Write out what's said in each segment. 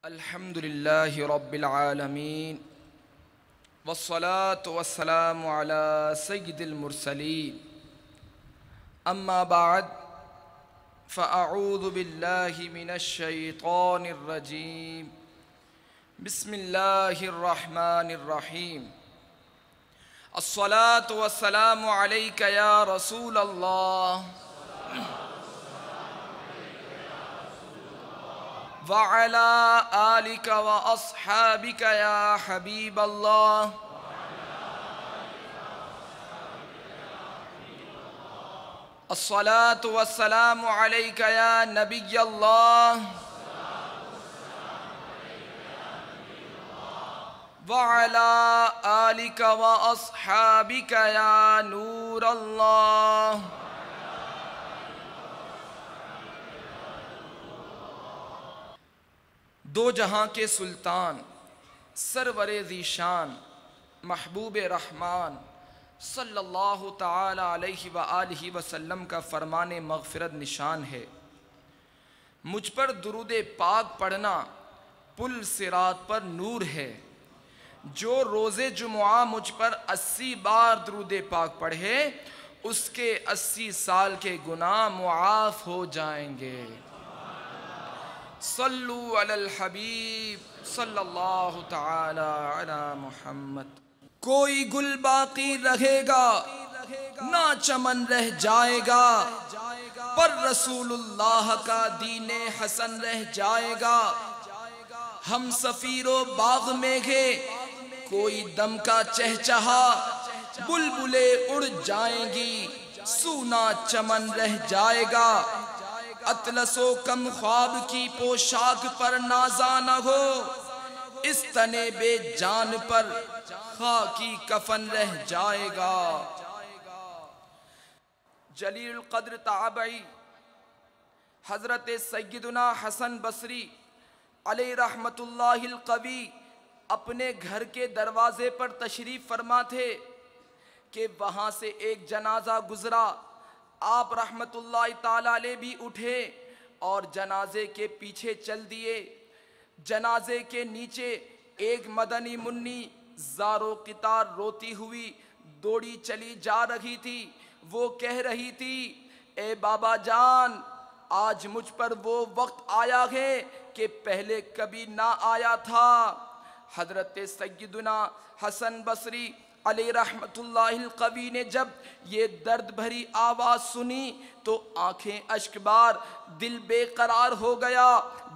الحمد لله رب العالمين والصلاة والسلام على سيد المرسلين أما بعد فأعوذ بالله من الشيطان الرجيم بسم الله الرحمن الرحيم الصلاة والسلام عليك يا رسول الله وعلى آلك وأصحابك يا حبيب الله الصلاة والسلام عليك يا نبي الله وعلى آلك وأصحابك يا نور الله دو جہاں کے سلطان سرور ذیشان محبوب رحمان صلی اللہ تعالی علیہ وآلہ وسلم کا فرمان مغفرت نشان ہے۔ مجھ پر درود پاک پڑھنا پل صراط پر نور ہے۔ جو روز جمعہ مجھ پر 80 بار درود پاک پڑھے اس کے 80 سال کے گناہ معاف ہو جائیں گے۔ صلو علی الحبیب صلی اللہ تعالی علی محمد۔ کوئی گل باقی رہے گا نہ چمن رہ جائے گا، پر رسول اللہ کا دین حسن رہ جائے گا۔ ہم سفیر و باغ میں گے کوئی دم کا چہچہا، بلبلیں اڑ جائیں گی سونا چمن رہ جائے گا۔ اطلس و کم خواب کی پوشاک پر نازا نہ ہو، اس تن بے جان پر خاکی کفن رہ جائے گا۔ جلیل القدر تابعی حضرت سیدنا حسن بصری علیہ رحمت اللہ القوی اپنے گھر کے دروازے پر تشریف فرما تھے کہ وہاں سے ایک جنازہ گزرا۔ آپ رحمت اللہ تعالیٰ علیہ بھی اٹھے اور جنازے کے پیچھے چل دیے۔ جنازے کے نیچے ایک مدنی منی زار و قطار روتی ہوئی دوڑی چلی جا رہی تھی۔ وہ کہہ رہی تھی، اے بابا جان، آج مجھ پر وہ وقت آیا ہے کہ پہلے کبھی نہ آیا تھا۔ حضرت سیدنا حسن بصری علیہ رحمت اللہ القوی نے جب یہ درد بھری آواز سنی تو آنکھیں اشک بار، دل بے قرار ہو گیا۔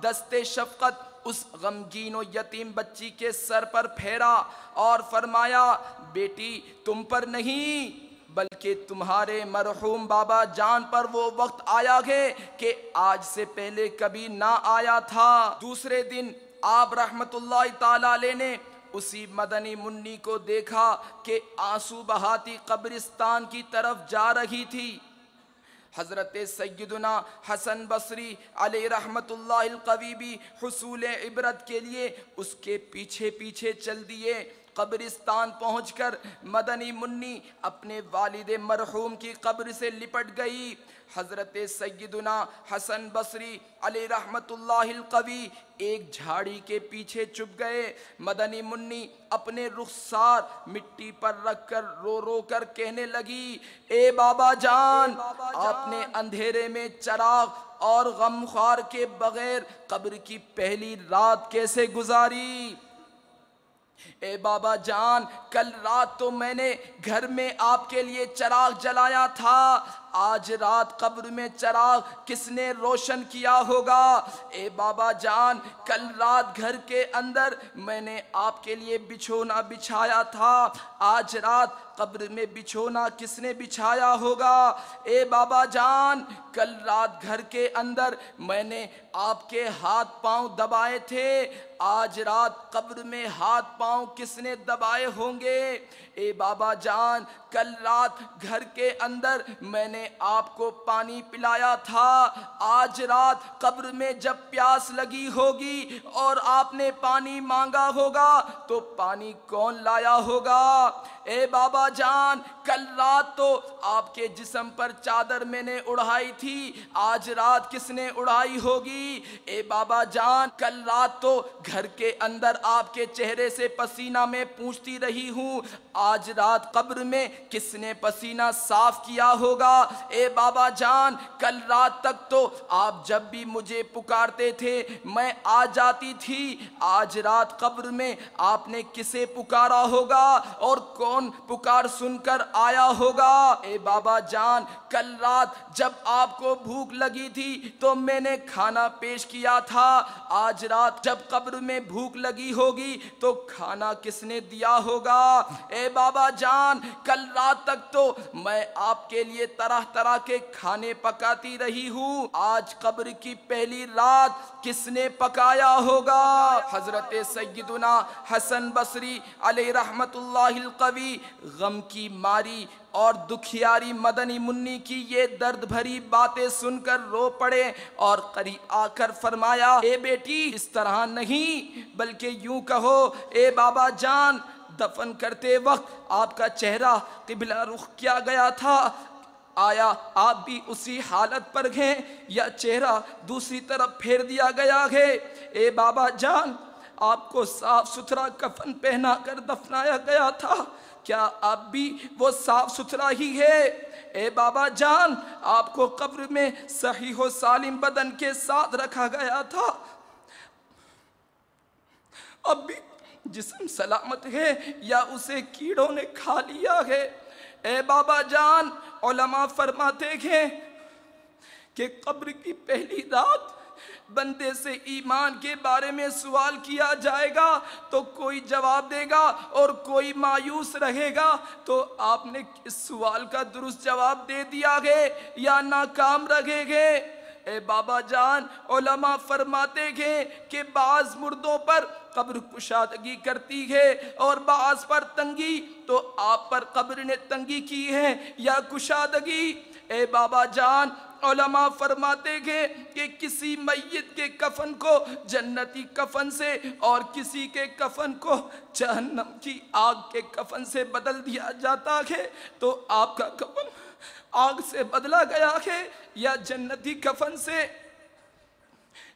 دست شفقت اس غمگین و یتیم بچی کے سر پر پھیرا اور فرمایا، بیٹی تم پر نہیں بلکہ تمہارے مرحوم بابا جان پر وہ وقت آیا ہے کہ آج سے پہلے کبھی نہ آیا تھا۔ دوسرے دن آپ رحمت اللہ تعالیٰ علیہ نے اسی مدنی منی کو دیکھا کہ آنسو بہاتی قبرستان کی طرف جا رہی تھی۔ حضرت سیدنا حسن بصری علیہ رحمت اللہ القوی بھی حصول عبرت کے لیے اس کے پیچھے پیچھے چل دیے۔ قبرستان پہنچ کر مدنی منی اپنے والد مرحوم کی قبر سے لپٹ گئی۔ حضرت سیدنا حسن بصری علیہ رحمت اللہ القوی ایک جھاڑی کے پیچھے چھپ گئے۔ مدنی منی اپنے رخسار مٹی پر رکھ کر رو رو کر کہنے لگی، اے بابا جان، آپ نے اندھیرے میں چراغ اور غمخوار کے بغیر قبر کی پہلی رات کیسے گزاری؟ اے بابا جان، کل رات تو میں نے گھر میں آپ کے لیے چراغ جلایا تھا، آج رات قبر میں چراغ کس نے روشن کیا ہوگا؟ اے بابا جان، کل رات گھر کے اندر میں نے آپ کے لیے بچھونا بچھایا تھا، آج رات قبر میں بچھونا کس نے بچھایا ہوگا؟ اے بابا جان، کل رات گھر کے اندر میں نے آپ کے ہاتھ پاؤں دبائے تھے، آج رات قبر میں ہاتھ پاؤں کس نے دبائے ہوں گے؟ اے بابا جان، کل رات گھر کے اندر میں نے آپ کو پانی پلایا تھا، آج رات قبر میں جب پیاس لگی ہوگی اور آپ نے پانی مانگا ہوگا تو پانی کون لایا ہوگا؟ اے بابا جان کل رات تو آپ کے جسم پر چادر میں نے اڑائی تھی، آج رات کس نے اڑائی ہوگی؟ اے بابا جان کل رات تو گھر کے اندر آپ کے چہرے سے پسینہ میں پوچھتی رہی ہوں، آج رات قبر میں کس نے پسینہ صاف کیا ہوگا؟ اے بابا جان کل رات تک تو آپ جب بھی مجھے پکارتے تھے میں آ جاتی تھی، آج رات قبر میں آپ نے کسے پکارا ہوگا اور کون پکار سن کر آیا ہوگا؟ اے بابا جان کل رات جب آپ کو بھوک لگی تھی تو میں نے کھانا پیش کیا تھا، آج رات جب قبر میں بھوک لگی ہوگی تو کھانا کس نے دیا ہوگا؟ اے بابا جان کل رات تک تو میں آپ کے لیے طرح طرح کے کھانے پکاتی رہی ہوں، آج قبر کی پہلی رات کس نے پکایا ہوگا؟ حضرت سیدنا حسن بصری علیہ رحمت اللہ القوی غم کی ماری اور دکھیاری مدنی منی کی یہ درد بھری باتیں سن کر رو پڑے اور قریب آ کر فرمایا، اے بیٹی اس طرح نہیں بلکہ یوں کہو، اے بابا جان دفن کرتے وقت آپ کا چہرہ قبلہ رخ کیا گیا تھا، آیا آپ بھی اسی حالت پر ہیں یا چہرہ دوسری طرف پھیر دیا گیا ہے؟ اے بابا جان آپ کو صاف ستھرا کفن پہنا کر دفنایا گیا تھا، کیا آپ بھی وہ صاف ستھرا ہی ہے؟ اے بابا جان آپ کو قبر میں صحیح و سالم بدن کے ساتھ رکھا گیا تھا، اب بھی جسم سلامت ہے یا اسے کیڑوں نے کھا لیا ہے؟ اے بابا جان علماء فرماتے ہیں کہ قبر کی پہلی رات بندے سے ایمان کے بارے میں سوال کیا جائے گا تو کوئی جواب دے گا اور کوئی مایوس رہے گا، تو آپ نے اس سوال کا درست جواب دے دیا ہے یا ناکام رہے گے؟ اے بابا جان علماء فرماتے ہیں کہ بعض مردوں پر قبر کشادگی کرتی ہے اور بعض پر تنگی، تو آپ پر قبر نے تنگی کی ہے یا کشادگی؟ اے بابا جان علماء فرماتے ہیں کہ کسی میت کے کفن کو جنتی کفن سے اور کسی کے کفن کو جہنم کی آگ کے کفن سے بدل دیا جاتا ہے، تو آپ کا کفن آگ سے بدلا گیا ہے یا جنتی کفن سے؟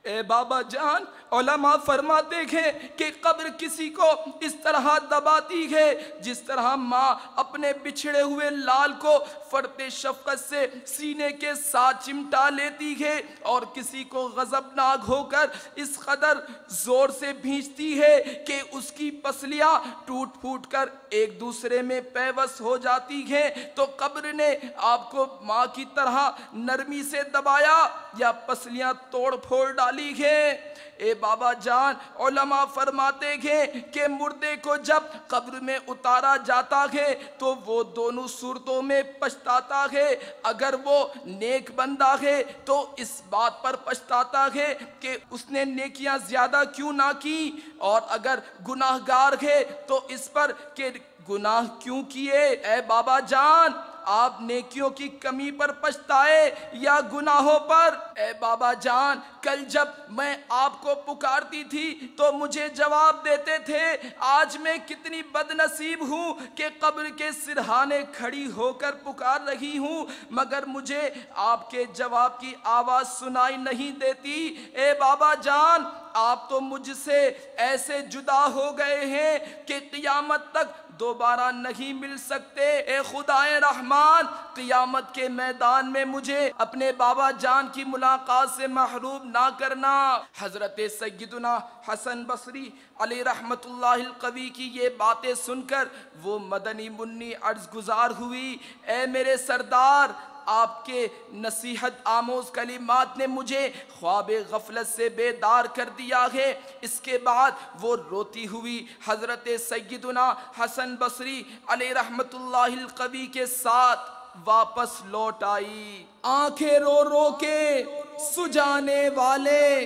اے بابا جان علماء فرماتے ہیں کہ قبر کسی کو اس طرح دباتی ہے جس طرح ماں اپنے بچھڑے ہوئے لال کو فرط شفقت سے سینے کے ساتھ چمٹا لیتی ہے، اور کسی کو غضبناک ہو کر اس قدر زور سے بھینچتی ہے کہ اس کی پسلیاں ٹوٹ پھوٹ کر ایک دوسرے میں پیوست ہو جاتی ہیں، تو قبر نے آپ کو ماں کی طرح نرمی سے دبایا یا پسلیاں توڑ پھوڑ ڈالی ہے؟ اے بابا جان علماء فرماتے ہیں کہ مردے کو جب قبر میں اتارا جاتا ہے تو وہ دونوں صورتوں میں پچھتاتا ہے، اگر وہ نیک بندہ ہے تو اس بات پر پچھتاتا ہے کہ اس نے نیکیاں زیادہ کیوں نہ کی، اور اگر گناہگار ہے تو اس پر کہ گناہ کیوں کیے؟ اے بابا جان آپ نیکیوں کی کمی پر پچھتائے یا گناہوں پر؟ اے بابا جان کل جب میں آپ کو پکارتی تھی تو مجھے جواب دیتے تھے، آج میں کتنی بد نصیب ہوں کہ قبر کے سرہانے کھڑی ہو کر پکار رہی ہوں مگر مجھے آپ کے جواب کی آواز سنائی نہیں دیتی۔ اے بابا جان آپ تو مجھ سے ایسے جدا ہو گئے ہیں کہ قیامت تک دوبارہ نہیں مل سکتے۔ اے خدائے رحمان قیامت کے میدان میں مجھے اپنے بابا جان کی ملاقات سے محروم نہ کرنا۔ حضرت سیدنا حسن بصری علیہ رحمت اللہ القوی کی یہ باتیں سن کر وہ مدنی منی عرض گزار ہوئی، اے میرے سردار آپ کے نصیحت آموز کلمات نے مجھے خواب غفلت سے بیدار کر دیا ہے۔ اس کے بعد وہ روتی ہوئی حضرت سیدنا حسن بصری علیہ رحمت اللہ القوی کے ساتھ واپس لوٹ آئی۔ آنکھیں رو رو کے سجانے والے،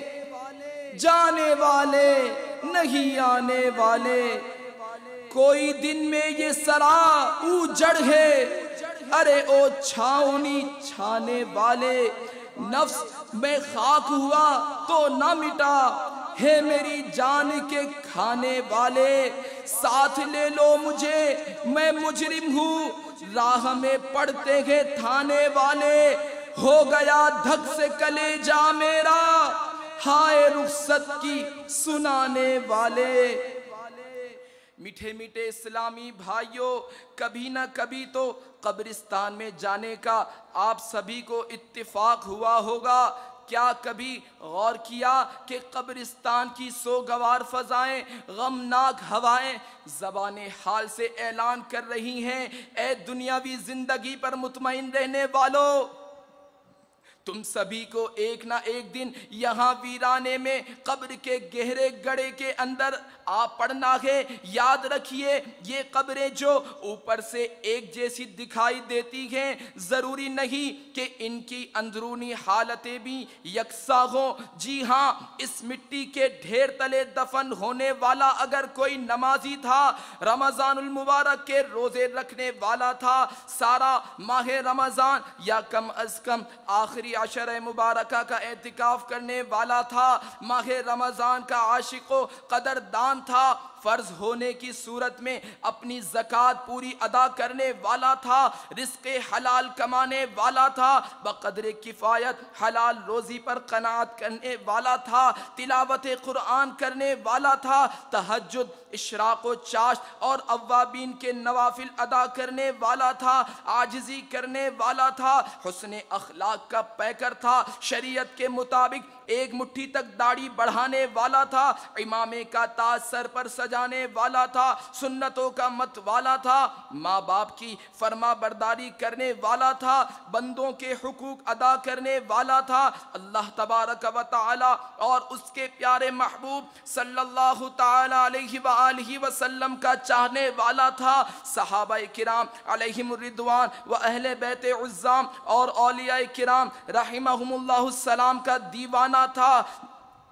جانے والے نہیں آنے والے، کوئی دن میں یہ سرا اوجڑ ہے، ارے او چھاؤنی چھانے والے، نفس میں خاک ہوا تو نہ مٹا، ہے میری جان کے کھانے والے، ساتھ لے لو مجھے میں مجرم ہوں، راہ میں پڑتے ہیں تھانے والے، ہو گیا دھک سے کلیجہ میرا، ہائے رخصت کی سنانے والے۔ میٹھے میٹھے اسلامی بھائیوں، کبھی نہ کبھی تو قبرستان میں جانے کا آپ سبھی کو اتفاق ہوا ہوگا۔ کیا کبھی غور کیا کہ قبرستان کی سوگوار فضائیں، غمناک ہوائیں زبان حال سے اعلان کر رہی ہیں، اے دنیاوی زندگی پر مطمئن رہنے والوں، تم سبھی کو ایک نہ ایک دن یہاں ویرانے میں قبر کے گہرے گڑھے کے اندر آ پڑنا ہے۔ یاد رکھیے، یہ قبریں جو اوپر سے ایک جیسی دکھائی دیتی ہیں، ضروری نہیں کہ ان کی اندرونی حالتیں بھی یکساں ہوں۔ جی ہاں، اس مٹی کے ڈھیر تلے دفن ہونے والا اگر کوئی نمازی تھا، رمضان المبارک کے روزے رکھنے والا تھا، سارا ماہ رمضان یا کم از کم آخری عشرہ مبارکہ کا اعتکاف کرنے والا تھا، ماہ رمضان کا عاشق و قدردان تھا، فرض ہونے کی صورت میں اپنی زکوٰۃ پوری ادا کرنے والا تھا، رزق حلال کمانے والا تھا، بقدر کفایت حلال روزی پر قناعت کرنے والا تھا، تلاوت قرآن کرنے والا تھا، تہجد، اشراق و چاشت اور اوابین کے نوافل ادا کرنے والا تھا، عاجزی کرنے والا تھا، حسن اخلاق کا پیکر تھا، شریعت کے مطابق ایک مٹھی تک داڑھی بڑھانے والا تھا، امامے کا تاج سر پر سجانے والا تھا، سنتوں کا مت والا تھا، ماں باپ کی فرما برداری کرنے والا تھا، بندوں کے حقوق ادا کرنے والا تھا، اللہ تبارک و تعالی اور اس کے پیارے محبوب صلی اللہ تعالی علیہ وآلہ وسلم کا چاہنے والا تھا، صحابہ کرام علیہم الرضوان و اہل بیت عظام اور اولیاء کرام رحمہم اللہ السلام کا دیوانہ تھا۔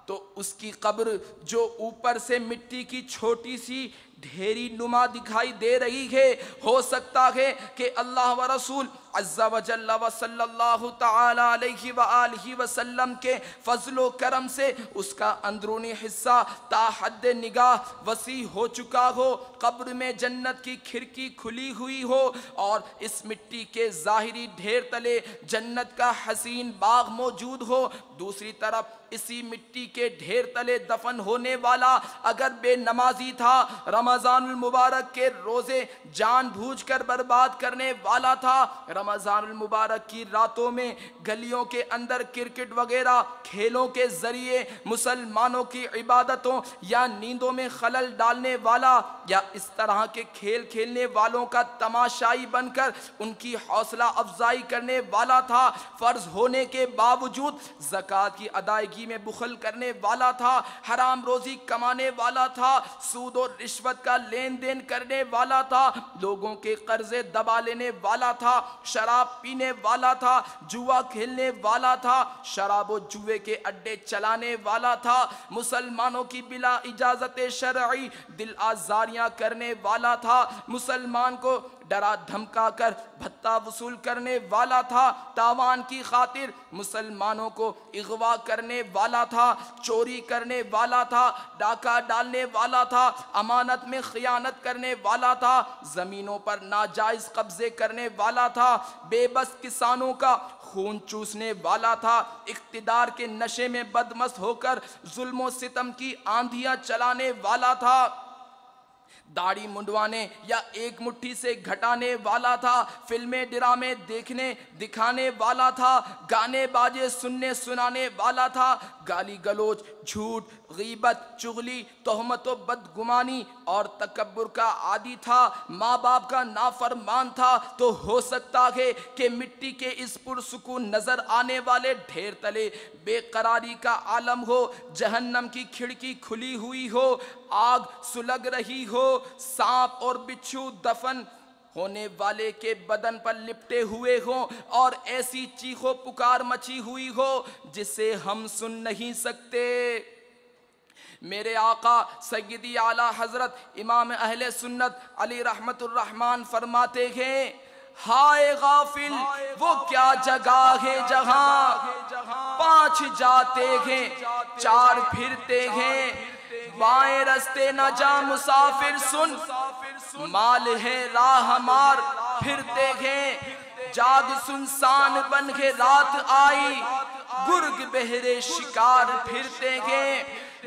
تو اس کی قبر جو اوپر سے مٹی کی چھوٹی سی ڈھیری نما دکھائی دے رہی ہے، ہو سکتا ہے کہ اللہ و رسول عز و جل و صلی اللہ تعالی علیہ وآلہ وسلم کے فضل و کرم سے اس کا اندرونی حصہ تا حد نگاہ وسیع ہو چکا ہو، قبر میں جنت کی کھڑکی کھلی ہوئی ہو اور اس مٹی کے ظاہری ڈھیر تلے جنت کا حسین باغ موجود ہو، دوسری طرف اسی مٹی کے ڈھیر تلے دفن ہونے والا اگر بے نمازی تھا، رمضان المبارک کے روزے جان بوجھ کر برباد کرنے والا تھا، رمضان المبارک کی راتوں میں گلیوں کے اندر کرکٹ وغیرہ کھیلوں کے ذریعے مسلمانوں کی عبادتوں یا نیندوں میں خلل ڈالنے والا، یا اس طرح کے کھیل کھیلنے والوں کا تماشائی بن کر ان کی حوصلہ افزائی کرنے والا تھا، فرض ہونے کے باوجود زکوٰۃ کی ادائیگی میں بخل کرنے والا تھا، حرام روزی کمانے والا تھا، سود و رشوت کا لین دین کرنے والا تھا، لوگوں کے قرضے دبا لینے والا تھا، شراب پینے والا تھا، جوا کھیلنے والا تھا، شراب و جوے کے اڈے چلانے والا تھا، مسلمانوں کی بلا اجازت شرعی دل آزاریاں کرنے والا تھا، مسلمان کو ڈرا دھمکا کر بھتہ وصول کرنے والا تھا، تاوان کی خاطر مسلمانوں کو اغوا کرنے والا تھا، چوری کرنے والا تھا، ڈاکہ ڈالنے والا تھا، امانت میں خیانت کرنے والا تھا، زمینوں پر ناجائز قبضے کرنے والا تھا، بے بس کسانوں کا خون چوسنے والا تھا، اقتدار کے نشے میں بدمست ہو کر ظلم و ستم کی آندھیاں چلانے والا تھا، داڑھی منڈوانے یا ایک مٹھی سے گھٹانے والا تھا، فلمیں ڈرامے دیکھنے دکھانے والا تھا، گانے باجے سننے سنانے والا تھا، گالی گلوچ، جھوٹ، غیبت، چغلی، تہمت و بدگمانی اور تکبر کا عادی تھا، ماں باپ کا نافرمان تھا، تو ہو سکتا ہے کہ مٹی کے اس پرسکون نظر آنے والے ڈھیر تلے بے قراری کا عالم ہو، جہنم کی کھڑکی کھلی ہوئی ہو، آگ سلگ رہی ہو، سانپ اور بچھو دفن ہونے والے کے بدن پر لپٹے ہوئے ہوں اور ایسی چیخ و پکار مچی ہوئی ہو جسے ہم سن نہیں سکتے۔ میرے آقا سیدی اعلیٰ حضرت امام اہل سنت علی رحمت الرحمن فرماتے ہیں، ہائے غافل وہ کیا جگہ ہے جہاں 5 جاتے ہیں 4 پھرتے ہیں، بائیں رستے نہ جا مسافر سن، مال ہے راہ ہمار پھرتے ہیں، جاگ سنسان بن کے رات آئی، گرگ بہرے شکار پھرتے ہیں،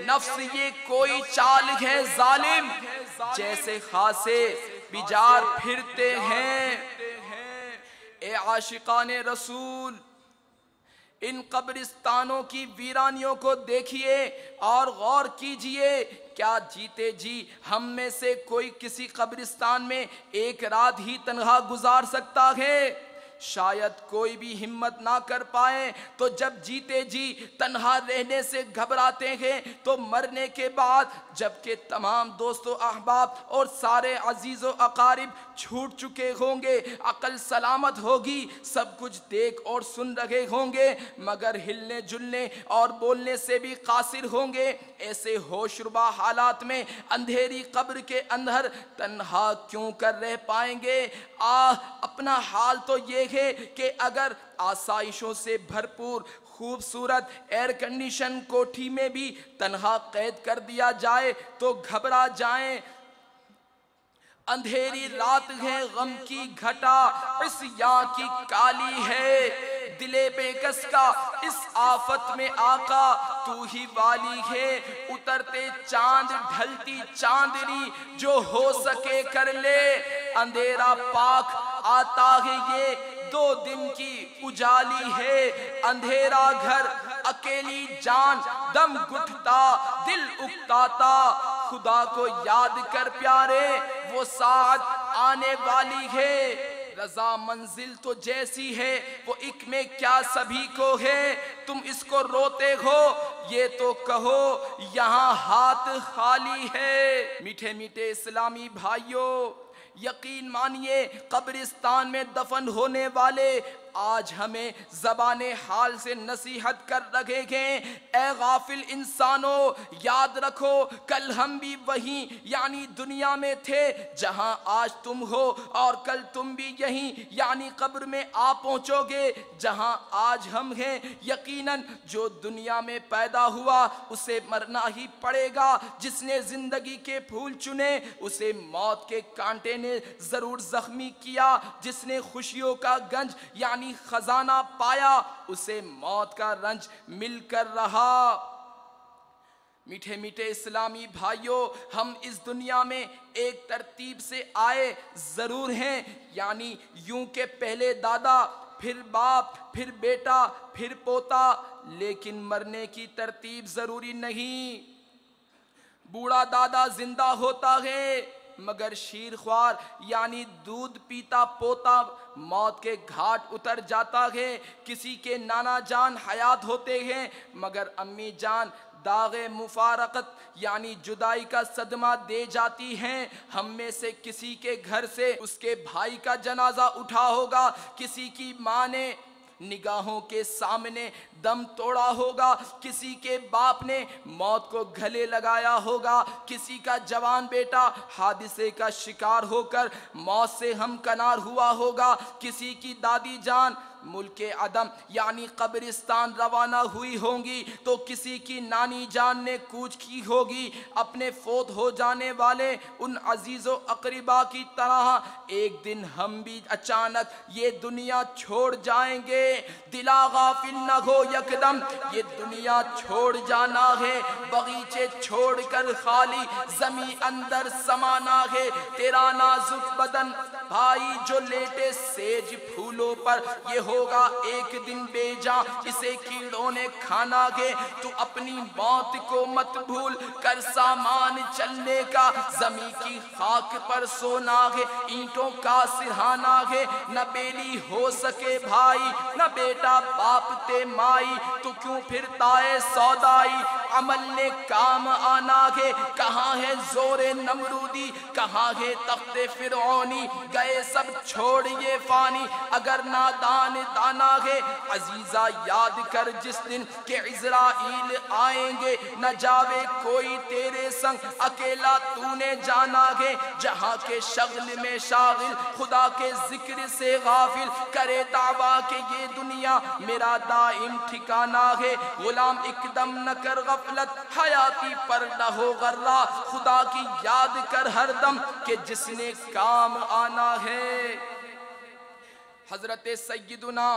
نفس یہ کوئی چال ہے ظالم، جیسے خاصے بجار پھرتے ہیں۔ اے عاشقان رسول، ان قبرستانوں کی ویرانیوں کو دیکھیے اور غور کیجئے، کیا جیتے جی ہم میں سے کوئی کسی قبرستان میں ایک رات ہی تنہا گزار سکتا ہے؟ شاید کوئی بھی ہمت نہ کر پائے، تو جب جیتے جی تنہا رہنے سے گھبراتے ہیں تو مرنے کے بعد جبکہ تمام دوست و احباب اور سارے عزیز و اقارب چھوٹ چکے ہوں گے، عقل سلامت ہوگی، سب کچھ دیکھ اور سن رہے ہوں گے، مگر ہلنے جلنے اور بولنے سے بھی قاصر ہوں گے، ایسے ہوش ربا حالات میں اندھیری قبر کے اندر تنہا کیوں کر رہ پائیں گے؟ اپنا حال تو یہ ہے کہ اگر آسائشوں سے بھرپور خوبصورت ایئر کنڈیشن کوٹھی میں بھی تنہا قید کر دیا جائے تو گھبرا جائیں۔ اندھیری رات ہے غم کی گھٹا، عصیاں کی کالی ہے، دلے بے کس کا اس آفت میں آقا تو ہی والی ہے، اترتے چاند ڈھلتی چاندنی جو ہو سکے کر لے، اندھیرا پاک آتا ہے یہ 2 دن کی اجالی ہے، اندھیرا گھر اکیلی جان دم گھٹتا دل اکتاتا، خدا کو یاد کر پیارے وہ ساعت آنے والی ہے، رضا منزل تو جیسی ہے وہ ایک میں کیا سبھی کو ہے، تم اس کو روتے ہو یہ تو کہو یہاں ہاتھ خالی ہے۔ میٹھے میٹھے اسلامی بھائیوں، یقین مانیے قبرستان میں دفن ہونے والے آج ہمیں زبان حال سے نصیحت کر رکھے گے، اے غافل انسانوں یاد رکھو کل ہم بھی وہیں یعنی دنیا میں تھے جہاں آج تم ہو، اور کل تم بھی یہیں یعنی قبر میں آ پہنچو گے جہاں آج ہم ہیں۔ یقیناً جو دنیا میں پیدا ہوا اسے مرنا ہی پڑے گا، جس نے زندگی کے پھول چنے اسے موت کے کانٹے نے ضرور زخمی کیا، جس نے خوشیوں کا گنج یعنی خزانہ پایا اسے موت کا رنج مل کر رہا۔ میٹھے میٹھے اسلامی بھائیوں، ہم اس دنیا میں ایک ترتیب سے آئے ضرور ہیں، یعنی یوں کہ پہلے دادا پھر باپ پھر بیٹا پھر پوتا، لیکن مرنے کی ترتیب ضروری نہیں۔ بوڑھا دادا زندہ ہوتا ہے مگر شیرخوار یعنی دودھ پیتا پوتا موت کے گھاٹ اتر جاتا ہے، کسی کے نانا جان حیات ہوتے ہیں مگر امی جان داغ مفارقت یعنی جدائی کا صدمہ دے جاتی ہیں۔ ہم میں سے کسی کے گھر سے اس کے بھائی کا جنازہ اٹھا ہوگا، کسی کی ماں نے نگاہوں کے سامنے دم توڑا ہوگا، کسی کے باپ نے موت کو گلے لگایا ہوگا، کسی کا جوان بیٹا حادثے کا شکار ہو کر موت سے ہمکنار ہوا ہوگا، کسی کی دادی جان ملک عدم یعنی قبرستان روانہ ہوئی ہوں گی، تو کسی کی نانی جان نے کوچ کی ہوگی۔ اپنے فوت ہو جانے والے ان عزیز و اقربا کی طرح ایک دن ہم بھی اچانک یہ دنیا چھوڑ جائیں گے۔ دلا غافل نہ ہو یکدم یہ دنیا چھوڑ جانا ہے، باغیچے چھوڑ کر خالی زمیں اندر سمانا ہے، تیرا نازک بدن بھائی جو لیٹے سیج پھولوں پر یہ ہوگا ایک دن بے جاں، اسے کیڑوں نے کھانا ہے، تو اپنی موت کو مت بھول کر سامان چلنے کا، زمین کی خاک پر سونا ہے، اینٹوں کا سرہانا ہے، نہ بیلی ہو سکے بھائی نہ بیٹا باپ تے مائی، تو کیوں پھرتا ہے سودائی، عمل نے کام آنا ہے، ہے کہاں ہے زور نمرودی، کہاں ہے تخت فرعونی، گئے سب چھوڑ یہ فانی، اگر نادان دانا ہے عزیزہ یاد کر جس دن کہ عزرائیل آئیں گے، نہ جاوے کوئی تیرے سنگ اکیلا تو نے جانا ہے، جہاں کے شغل میں شاغل خدا کے ذکر سے غافل، کرے دعویٰ کہ یہ دنیا میرا دائم ٹھکانہ ہے، غلام ایک دم نہ کر غفلت حیاتی پر نہ ہو غرہ، خدا کی یاد کر ہر دم کہ جس نے کام آنا ہے۔ حضرت سیدنا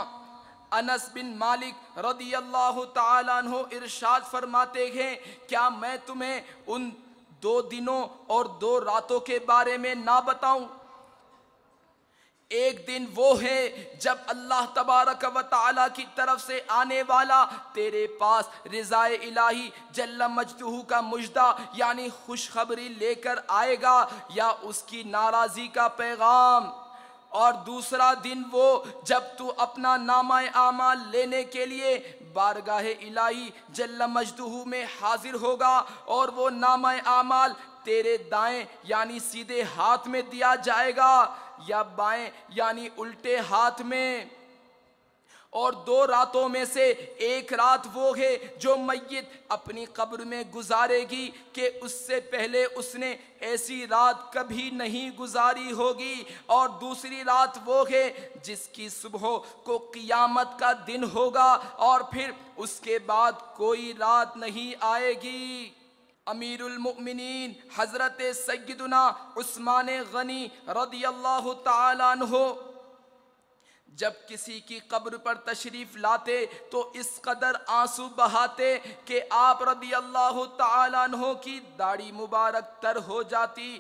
انس بن مالک رضی اللہ تعالیٰ عنہ ارشاد فرماتے ہیں، کیا میں تمہیں ان 2 دنوں اور 2 راتوں کے بارے میں نہ بتاؤں؟ ایک دن وہ ہے جب اللہ تبارک و تعالیٰ کی طرف سے آنے والا تیرے پاس رضائے الہی جل مجدہ کا مجدہ یعنی خوشخبری لے کر آئے گا یا اس کی ناراضی کا پیغام، اور دوسرا دن وہ جب تو اپنا نامہ اعمال لینے کے لیے بارگاہ الہی جل مجدہ میں حاضر ہوگا، اور وہ نامہ اعمال تیرے دائیں یعنی سیدھے ہاتھ میں دیا جائے گا یا بائیں یعنی الٹے ہاتھ میں۔ اور 2 راتوں میں سے ایک رات وہ ہے جو میت اپنی قبر میں گزارے گی کہ اس سے پہلے اس نے ایسی رات کبھی نہیں گزاری ہوگی، اور دوسری رات وہ ہے جس کی صبح کو قیامت کا دن ہوگا، اور پھر اس کے بعد کوئی رات نہیں آئے گی۔ امیر المؤمنین حضرت سیدنا عثمان غنی رضی اللہ تعالیٰ عنہ جب کسی کی قبر پر تشریف لاتے تو اس قدر آنسو بہاتے کہ آپ رضی اللہ تعالیٰ عنہ کی داڑھی مبارک تر ہو جاتی۔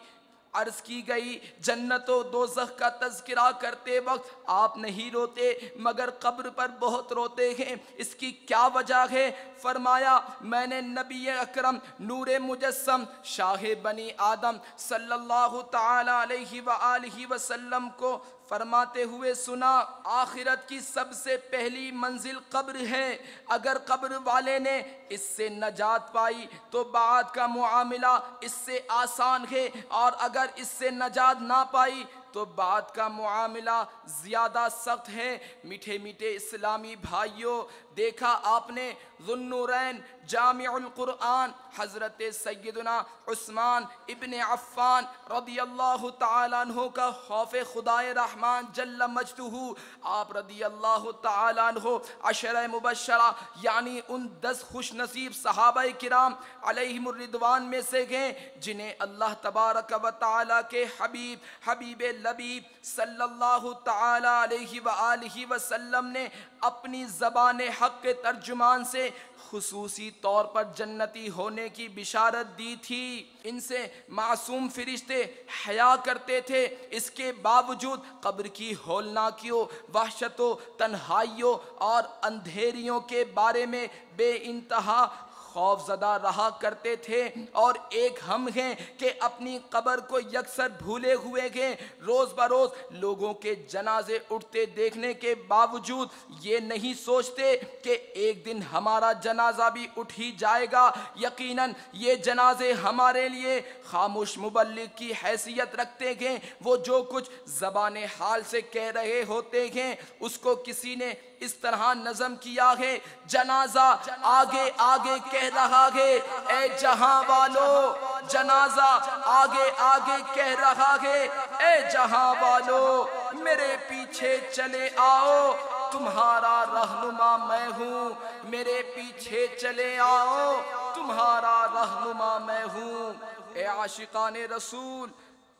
عرض کی گئی جنت و دوزخ کا تذکرہ کرتے وقت آپ نہیں روتے مگر قبر پر بہت روتے ہیں، اس کی کیا وجہ ہے؟ فرمایا میں نے نبی اکرم نور مجسم شاہ بنی آدم صلی اللہ تعالی علیہ وآلہ وسلم کو فرماتے ہوئے سنا، آخرت کی سب سے پہلی منزل قبر ہے، اگر قبر والے نے اس سے نجات پائی تو بعد کا معاملہ اس سے آسان ہے، اور اگر اس سے نجات نہ پائی تو بعد کا معاملہ زیادہ سخت ہے۔ میٹھے میٹھے اسلامی بھائیوں، دیکھا آپ نے ذو النورین جامع القرآن حضرت سیدنا عثمان ابن عفان رضی اللہ تعالیٰ عنہ کا خوف خدائے رحمان جل مجدہ، آپ رضی اللہ تعالیٰ عنہ عشرہ مبشرہ یعنی ان 10 خوش نصیب صحابہ کرام علیہم الرضوان میں سے گئے جنہیں اللہ تبارک و تعالیٰ کے حبیب لبیب صلی اللہ تعالیٰ علیہ وآلہ وسلم نے اپنی زبان حق کے ترجمان سے خصوصی طور پر جنتی ہونے کی بشارت دی تھی۔ ان سے معصوم فرشتے حیا کرتے تھے، اس کے باوجود قبر کی ہولناکیوں، وحشتوں، تنہائیوں اور اندھیریوں کے بارے میں بے انتہا خوف زدہ رہا کرتے تھے، اور ایک ہم ہیں کہ اپنی قبر کو یکسر بھولے ہوئے ہیں، روز بروز لوگوں کے جنازے اٹھتے دیکھنے کے باوجود یہ نہیں سوچتے کہ ایک دن ہمارا جنازہ بھی اٹھ ہی جائے گا۔ یقیناً یہ جنازے ہمارے لیے خاموش مبلغ کی حیثیت رکھتے ہیں، وہ جو کچھ زبان حال سے کہہ رہے ہوتے ہیں اس کو کسی نے اس طرح نظم کیا ہے، جنازہ آگے آگے کہہ رہا ہے اے جہاں والو، جنازہ آگے آگے کہہ رہا ہے اے جہاں والو، میرے پیچھے چلے آؤ تمہارا رہنما میں ہوں، میرے پیچھے چلے آؤ تمہارا رہنما میں ہوں۔ اے عاشقان رسول،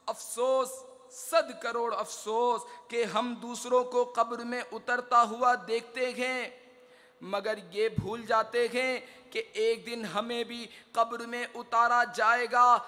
افسوس، 100 کروڑ افسوس کہ ہم دوسروں کو قبر میں اترتا ہوا دیکھتے ہیں مگر یہ بھول جاتے ہیں کہ ایک دن ہمیں بھی قبر میں اتارا جائے گا۔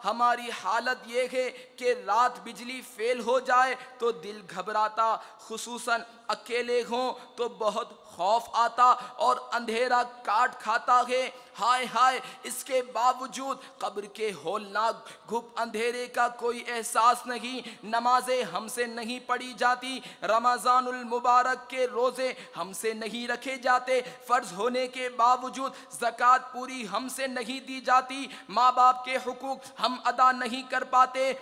ہماری حالت یہ ہے کہ رات بجلی فیل ہو جائے تو دل گھبراتا، خصوصاً اکیلے ہوں تو بہت خوف آتا اور اندھیرا کاٹ کھاتا ہے، ہائے ہائے اس کے باوجود قبر کے ہولناک گھپ اندھیرے کا کوئی احساس نہیں، نمازیں ہم سے نہیں پڑھی جاتی، رمضان المبارک کے روزے ہم سے نہیں رکھے جاتے، فرض ہونے کے باوجود زکوٰۃ پوری ہم سے نہیں دی جاتی، ماں باپ کے حقوق ہم ادا نہیں کر پاتے،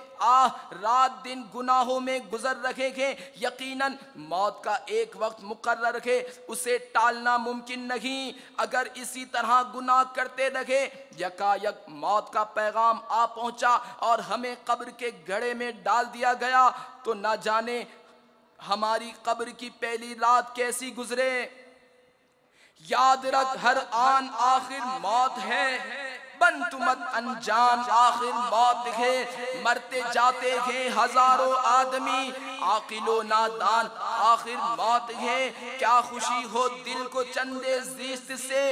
رات دن گناہوں میں گزر رہے ہیں، یقیناً موت کا ایک وقت مقرر ہے، اسے ٹالنا ممکن نہیں، اگر اسی طرح گناہ کرتے رہے یکا یک موت کا پیغام آ پہنچا اور ہمیں قبر کے گڑھے میں ڈال دیا گیا تو نہ جانے ہماری قبر کی پہلی رات کیسی گزرے۔ یاد رکھ ہر آن آخر موت ہے، بن تمت انجان آخر موت ہے، مرتے جاتے ہیں ہزاروں آدمی عاقل و نادان آخر موت ہے، کیا خوشی ہو دل کو چندے زیست سے،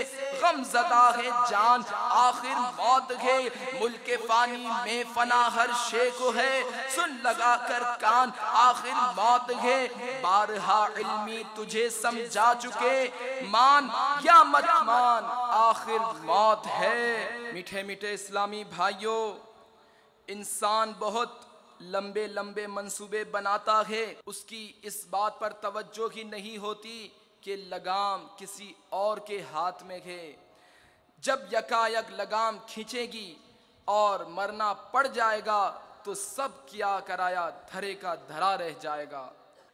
غم زدہ ہے جان آخر موت ہے، ملک فانی میں فنا ہر شے کو ہے، سن لگا کر کان آخر موت ہے، بارہا علمی تجھے سمجھا چکے، مان یا مت مان آخر موت ہے۔ میٹھے میٹھے اسلامی بھائیوں، انسان بہت لمبے لمبے منصوبے بناتا ہے، اس کی اس بات پر توجہ ہی نہیں ہوتی کہ لگام کسی اور کے ہاتھ میں ہے، جب یکایک لگام کھینچے گی اور مرنا پڑ جائے گا تو سب کیا کرایا دھرے کا دھرا رہ جائے گا۔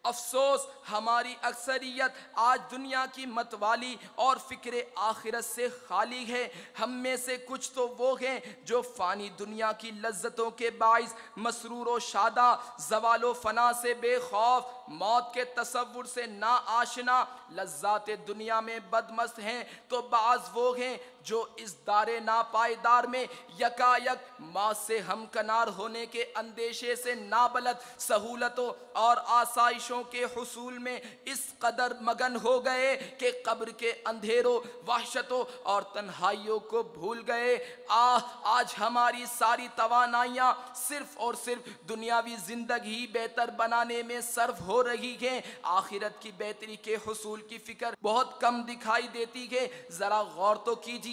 افسوس ہماری اکثریت آج دنیا کی متوالی اور فکر آخرت سے خالی ہے، ہم میں سے کچھ تو وہ ہیں جو فانی دنیا کی لذتوں کے باعث مسرور و شادہ، زوال و فنا سے بے خوف، موت کے تصور سے نا آشنا، لذات دنیا میں بدمست ہیں، تو بعض وہ ہیں جو اس دار ناپائیدار میں یکا یک موت سے ہمکنار ہونے کے اندیشے سے نابلد سہولتوں اور آسائشوں کے حصول میں اس قدر مگن ہو گئے کہ قبر کے اندھیروں، وحشتوں اور تنہائیوں کو بھول گئے۔ آج ہماری ساری توانائیاں صرف اور صرف دنیاوی زندگی بہتر بنانے میں صرف ہو رہی ہیں، آخرت کی بہتری کے حصول کی فکر بہت کم دکھائی دیتی ہے۔ ذرا غور تو کیجئے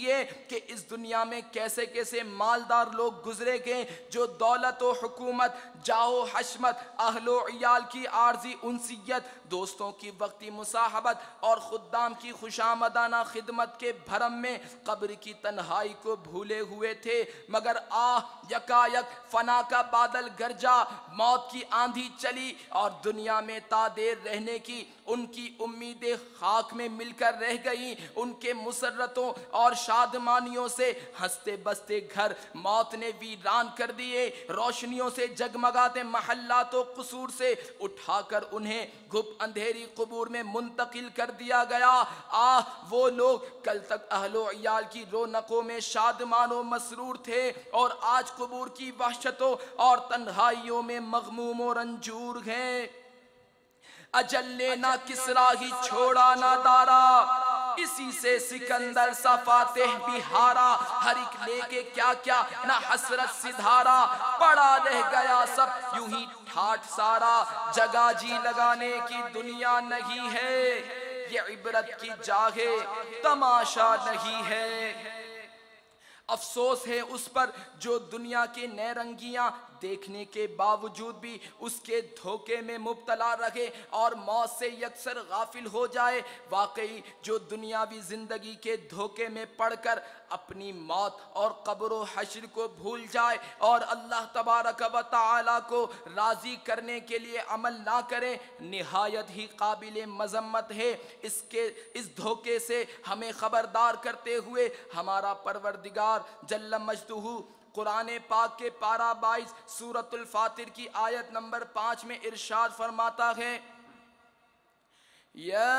کہ اس دنیا میں کیسے کیسے مالدار لوگ گزرے گئے جو دولت و حکومت، جاہ و حشمت، اہل و عیال کی عارضی انسیت، دوستوں کی وقتی مصاحبت اور خدام کی خوشامدانہ خدمت کے بھرم میں قبر کی تنہائی کو بھولے ہوئے تھے، مگر یکا یک فنا کا بادل گرجا، موت کی آندھی چلی اور دنیا میں تا دیر رہنے کی ان کی امیدیں خاک میں مل کر رہ گئیں، ان کے مسرتوں اور شادمانیوں سے ہنستے بستے گھر موت نے ویران کر دیے، روشنیوں سے جگمگاتے محلات و قصور سے اٹھا کر انہیں گھپ اندھیری قبور میں منتقل کر دیا گیا۔ وہ لوگ کل تک اہل و عیال کی رونقوں میں شادمان و مسرور تھے اور آج قبور کی وحشتوں اور تنہائیوں میں مغموم و رنجور ہیں۔ اجل نے نہ کسرا ہی چھوڑا نہ دارا، اسی سے سکندر سا فاتح بھی ہارا، ہر ایک لے کے کیا کیا نہ حسرت سدھارا، پڑا رہ گیا سب یوں ہی ٹھاٹ سارا، جگہ جی لگانے کی دنیا نہیں ہے، یہ عبرت کی جاگے تماشا نہیں ہے۔ افسوس ہے اس پر جو دنیا کے نئے رنگیاں دیکھنے کے باوجود بھی اس کے دھوکے میں مبتلا رہے اور موت سے یکسر غافل ہو جائے۔ واقعی جو دنیاوی زندگی کے دھوکے میں پڑ کر اپنی موت اور قبر و حشر کو بھول جائے اور اللہ تبارک و تعالی کو راضی کرنے کے لیے عمل نہ کرے، نہایت ہی قابل مذمت ہے۔ اس دھوکے سے ہمیں خبردار کرتے ہوئے ہمارا پروردگار جل مجدہ قرآن پاک کے پارہ 22 سورۃ الفاطر کی آیت نمبر 5 میں ارشاد فرماتا ہے، یا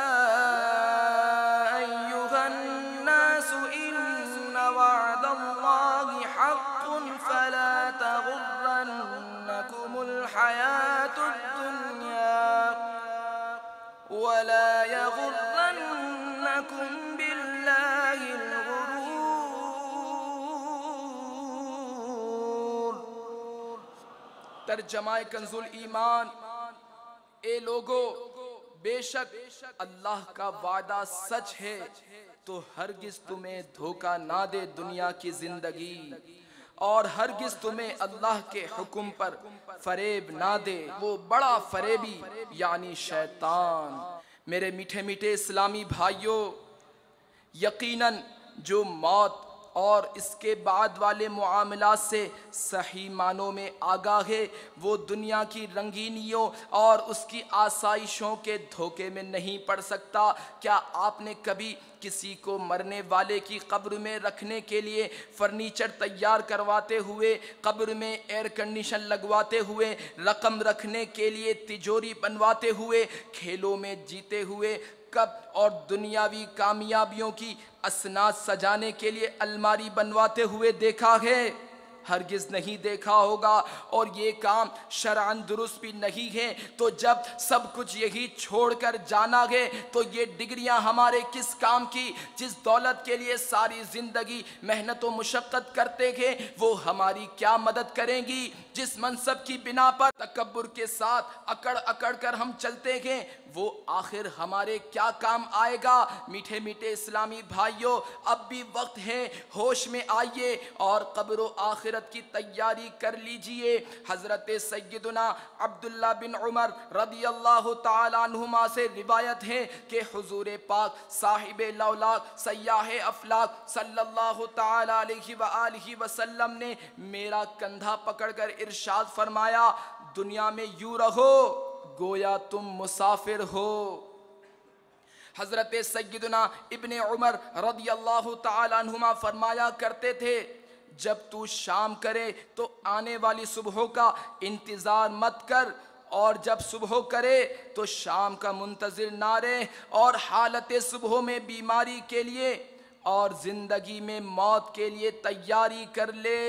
ایھا الناس ان وعد اللہ حق فلا تغرنکم الحیاۃ الدنیا ولا یغرنکم باللہ الغرور۔ ترجمہ کنز الایمان، اے لوگو بے شک اللہ کا وعدہ سچ ہے تو ہرگز تمہیں دھوکہ نہ دے دنیا کی زندگی، اور ہرگز تمہیں اللہ کے حکم پر فریب نہ دے وہ بڑا فریبی یعنی شیطان۔ میرے میٹھے میٹھے اسلامی بھائیوں، یقیناً جو موت اور اس کے بعد والے معاملات سے صحیح معنوں میں آگاہ ہے، وہ دنیا کی رنگینیوں اور اس کی آسائشوں کے دھوکے میں نہیں پڑ سکتا۔ کیا آپ نے کبھی کسی کو مرنے والے کی قبر میں رکھنے کے لیے فرنیچر تیار کرواتے ہوئے، قبر میں ایئر کنڈیشن لگواتے ہوئے، رقم رکھنے کے لیے تجوری بنواتے ہوئے، کھیلوں میں جیتے ہوئے کب اور دنیاوی کامیابیوں کی اسناد سجانے کے لیے الماری بنواتے ہوئے دیکھا ہے؟ ہرگز نہیں دیکھا ہوگا، اور یہ کام شرعاً درست بھی نہیں ہے۔ تو جب سب کچھ یہی چھوڑ کر جانا ہے تو یہ ڈگریاں ہمارے کس کام کی؟ جس دولت کے لیے ساری زندگی محنت و مشقت کرتے گے وہ ہماری کیا مدد کریں گی؟ جس منصب کی بنا پر تکبر کے ساتھ اکڑ اکڑ کر ہم چلتے گے وہ آخر ہمارے کیا کام آئے گا؟ میٹھے میٹھے اسلامی بھائیوں، اب بھی وقت ہے، ہوش میں آئیے اور قبر و آخرت کی تیاری کر لیجئے۔ حضرت سیدنا عبداللہ بن عمر رضی اللہ تعالیٰ عنہما سے روایت ہے کہ حضور پاک صاحب لولاک سیاح افلاک صلی اللہ تعالیٰ علیہ وآلہ وسلم نے میرا کندھا پکڑ کر ارشاد فرمایا، دنیا میں یوں رہو گویا تم مسافر ہو۔ حضرت سیدنا ابن عمر رضی اللہ تعالیٰ عنہما فرمایا کرتے تھے، جب تو شام کرے تو آنے والی صبح کا انتظار مت کر، اور جب صبح کرے تو شام کا منتظر نہ رہے، اور حالت صبح میں بیماری کے لیے اور زندگی میں موت کے لیے تیاری کر لے۔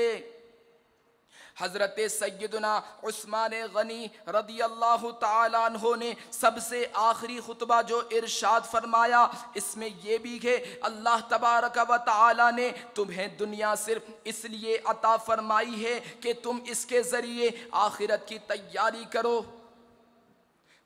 حضرت سیدنا عثمان غنی رضی اللہ تعالیٰ عنہ نے سب سے آخری خطبہ جو ارشاد فرمایا، اس میں یہ بھی ہے، اللہ تبارک و تعالیٰ نے تمہیں دنیا صرف اس لیے عطا فرمائی ہے کہ تم اس کے ذریعے آخرت کی تیاری کرو،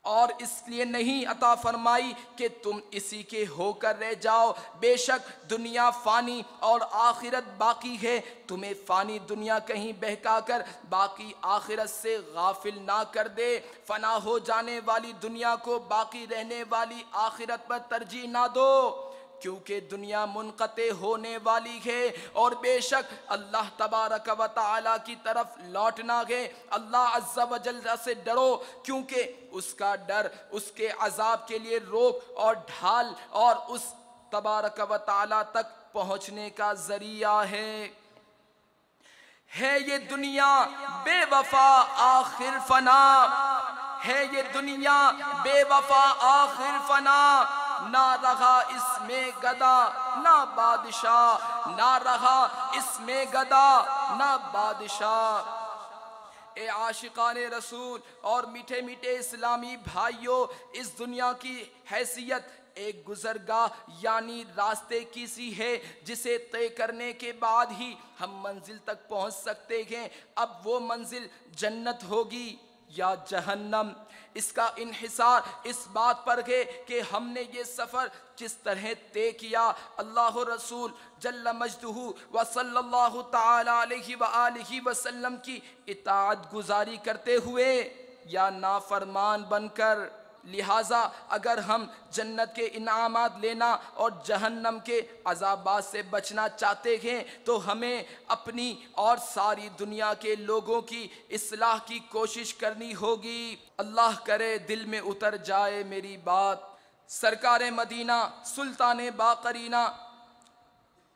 اور اس لیے نہیں عطا فرمائی کہ تم اسی کے ہو کر رہ جاؤ۔ بے شک دنیا فانی اور آخرت باقی ہے، تمہیں فانی دنیا کہیں بہکا کر باقی آخرت سے غافل نہ کر دے۔ فنا ہو جانے والی دنیا کو باقی رہنے والی آخرت پر ترجیح نہ دو، کیونکہ دنیا منقطع ہونے والی ہے، اور بے شک اللہ تبارک و تعالیٰ کی طرف لوٹنا ہے۔ اللہ عز و جل سے ڈرو، کیونکہ اس کا ڈر اس کے عذاب کے لیے روک اور ڈھال اور اس تبارک و تعالیٰ تک پہنچنے کا ذریعہ ہے۔ یہ دنیا بے وفا آخر فنا، ہے یہ دنیا بے وفا آخر فنا، نہ رہا اس میں گدا نہ بادشاہ، نہ رہا اس میں گدا نہ بادشاہ۔ اے عاشقان رسول اور میٹھے میٹھے اسلامی بھائیوں، اس دنیا کی حیثیت ایک گزرگاہ یعنی راستے کی سی ہے، جسے طے کرنے کے بعد ہی ہم منزل تک پہنچ سکتے ہیں۔ اب وہ منزل جنت ہوگی یا جہنم، اس کا انحصار اس بات پر ہے کہ ہم نے یہ سفر کس طرح طے کیا۔ اللہ رسول جل مجدہ و صلی اللہ تعالیٰ علیہ وآلہ وسلم کی اطاعت گزاری کرتے ہوئے یا نافرمان بن کر۔ لہٰذا اگر ہم جنت کے انعامات لینا اور جہنم کے عذابات سے بچنا چاہتے ہیں تو ہمیں اپنی اور ساری دنیا کے لوگوں کی اصلاح کی کوشش کرنی ہوگی۔ اللہ کرے دل میں اتر جائے میری بات۔ سرکار مدینہ سلطان باقرینہ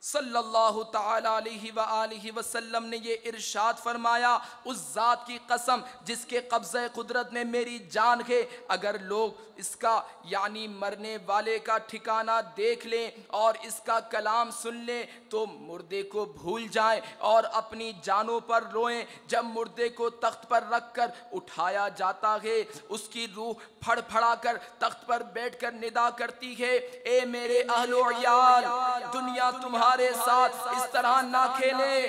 صلی اللہ تعالیٰ علیہ وآلہ وسلم نے یہ ارشاد فرمایا، اس ذات کی قسم جس کے قبضہ قدرت میں میری جان ہے، اگر لوگ اس کا یعنی مرنے والے کا ٹھکانہ دیکھ لیں اور اس کا کلام سن لیں تو مردے کو بھول جائیں اور اپنی جانوں پر روئیں۔ جب مردے کو تخت پر رکھ کر اٹھایا جاتا ہے، اس کی روح پھڑ پھڑا کر تخت پر بیٹھ کر ندا کرتی ہے، اے میرے اہل و عیال، دنیا تمہارے ساتھ اس طرح نہ کھیلے،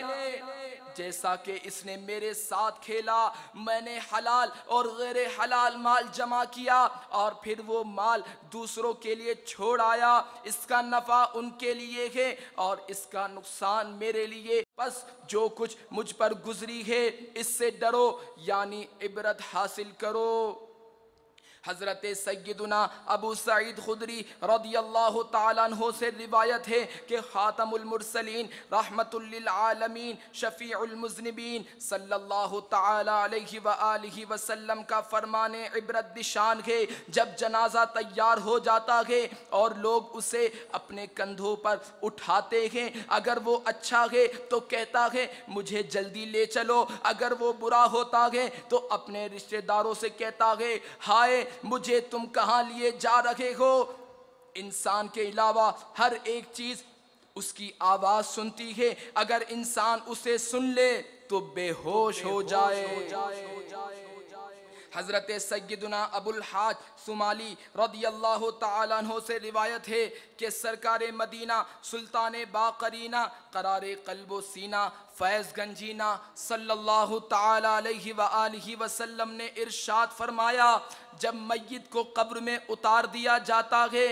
جیسا کہ اس نے میرے ساتھ کھیلا، میں نے حلال اور غیر حلال مال جمع کیا اور پھر وہ مال دوسروں کے لیے چھوڑ آیا، اس کا نفع ان کے لیے ہے اور اس کا نقصان میرے لیے، بس جو کچھ مجھ پر گزری ہے اس سے ڈرو، یعنی عبرت حاصل کرو۔ حضرت سیدنا ابو سعید خدری رضی اللہ تعالیٰ عنہ سے روایت ہے کہ خاتم المرسلین رحمت للعالمین شفیع المذنبین صلی اللہ تعالیٰ علیہ وآلہ وسلم کا فرمان عبرت نشان ہے، جب جنازہ تیار ہو جاتا ہے اور لوگ اسے اپنے کندھوں پر اٹھاتے ہیں، اگر وہ اچھا ہے تو کہتا ہے مجھے جلدی لے چلو، اگر وہ برا ہوتا ہے تو اپنے رشتہ داروں سے کہتا ہے ہائے مجھے تم کہاں لیے جا رہے ہو۔ انسان کے علاوہ ہر ایک چیز اس کی آواز سنتی ہے، اگر انسان اسے سن لے تو بے ہوش ہو جائے۔ حضرت سیدنا ابو الحاج سمالی رضی اللہ تعالیٰ عنہ سے روایت ہے کہ سرکار مدینہ سلطان باقرینہ قرار قلب و سینہ فیض گنجینہ صلی اللہ تعالیٰ علیہ وآلہ وسلم نے ارشاد فرمایا، جب میت کو قبر میں اتار دیا جاتا ہے